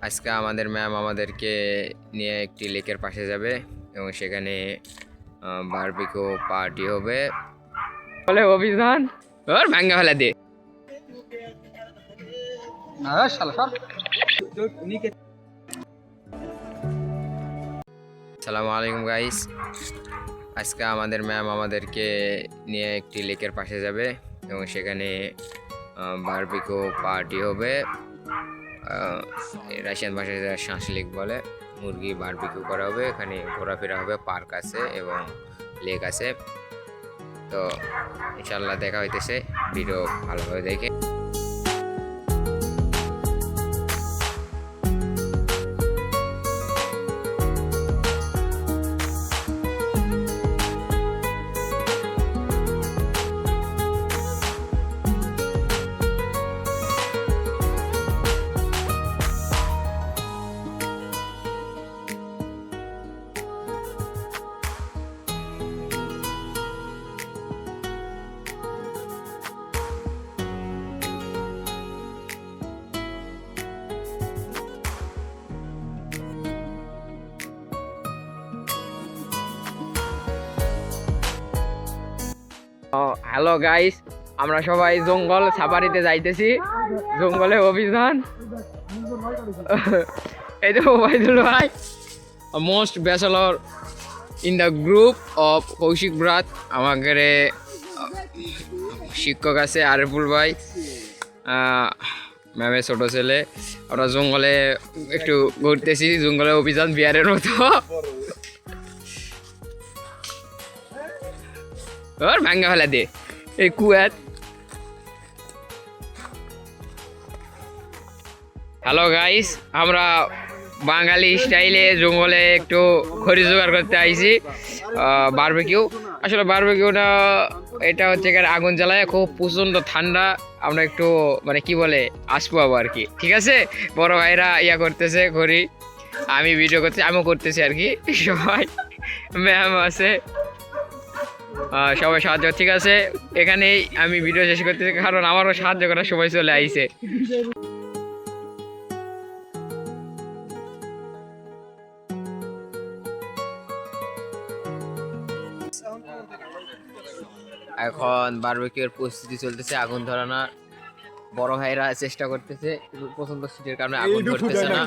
আজকে আমাদের ম্যাম আমাদেরকে নিয়ে একটি লেকের পাশে যাবে এবং সেখানে বারবিকিউ পার্টি হবে বলে অভিযান ওর ভাঙ্গা ফেলা দে। আসসালামু আলাইকুম গাইস, আজকে আমাদের ম্যাম আমাদেরকে নিয়ে একটি লেকের পাশে যাবে এবং সেখানে বারবিকিউ পার্টি হবে। রাশিয়ান ভাষায় শাঁসলিক বলে, মুরগি বারবিকিউ করা হবে, এখানে ঘোরাফেরা হবে, পার্ক আছে এবং লেক আছে। তো ইনশাল্লাহ দেখা হইতেছে, ভিডিও ভালোভাবে দেখে। হ্যালো গাইস, আমরা সবাই জঙ্গল সাফারিতে যাইতেছি, জঙ্গলে অভিযান। এই তো ওবাইদুল ভাই, most bachelor in the group of Koushik Brata. আমাদের শিক্ষক আছে আরিফুল ভাই, ম্যামের ছোট ছেলে। আমরা জঙ্গলে একটু ঘুরতেছি, জঙ্গলে অভিযান বিহারের মতো। ওর ভাঙ্গা ফেলা দে এই কুয়াত। হ্যালো গাইস, আমরা বাঙালি স্টাইলে জঙ্গলে একটু খড়ি জোগাড় করতে আইছি। বারবিকিউ, আসলে বারবিকিউটা এটা হচ্ছে আগুন জ্বালায়, খুব প্রচণ্ড ঠান্ডা। আমরা একটু মানে কি বলে আসবো আর কি, ঠিক আছে। বড় ভাইরা ইয়া করতেছে খড়ি, আমি ভিডিও করতেছি, আমিও করতেছি আর কি। সবাই ম্যাম আছে, সবাই সাহায্য, ঠিক আছে। এখানেই আমি ভিডিও শেষ করতেছি, কারণ আমারও সাহায্য করার সময় চলে আইছে। এখন বারবিকিউর প্রস্তুতি চলতেছে, আগুন ধরানোর। বড় ভাইরা চেষ্টা করতেছে, পছন্দ শীতের কারণে আগুন ধরতেছে না।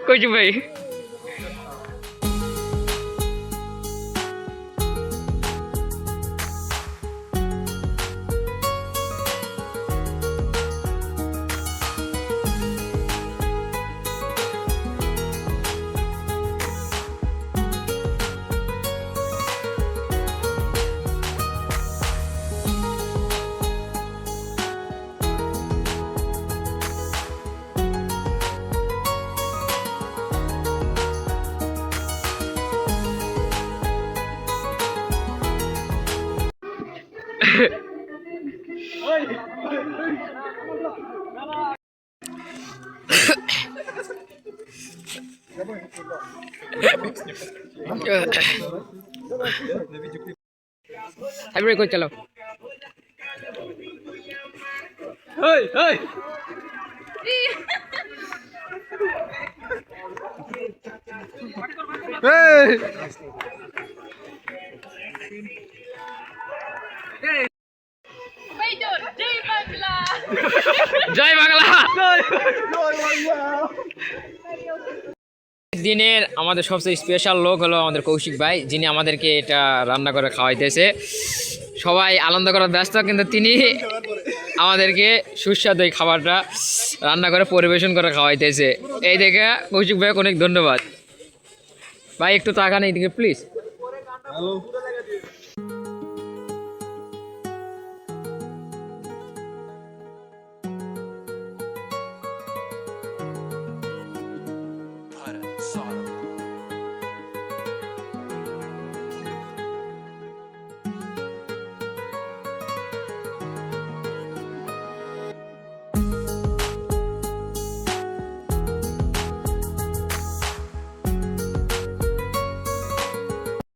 कुछ भाई हाइब्रिड को चलो। Hey, hey. Hey. Hey. Jai Bangla. জয় বাংলা। দিনের আমাদের সবচেয়ে স্পেশাল লোক হলো আমাদের কৌশিক ভাই, যিনি আমাদেরকে এটা রান্না করে খাওয়াইতেছে। সবাই আনন্দ করার ব্যস্ত, কিন্তু তিনি আমাদেরকে সুস্বাদু এই খাবারটা রান্না করে পরিবেশন করে খাওয়াইতেছে। এই দেখে কৌশিক ভাইকে অনেক ধন্যবাদ। ভাই একটু তাকান এইদিকে প্লিজ।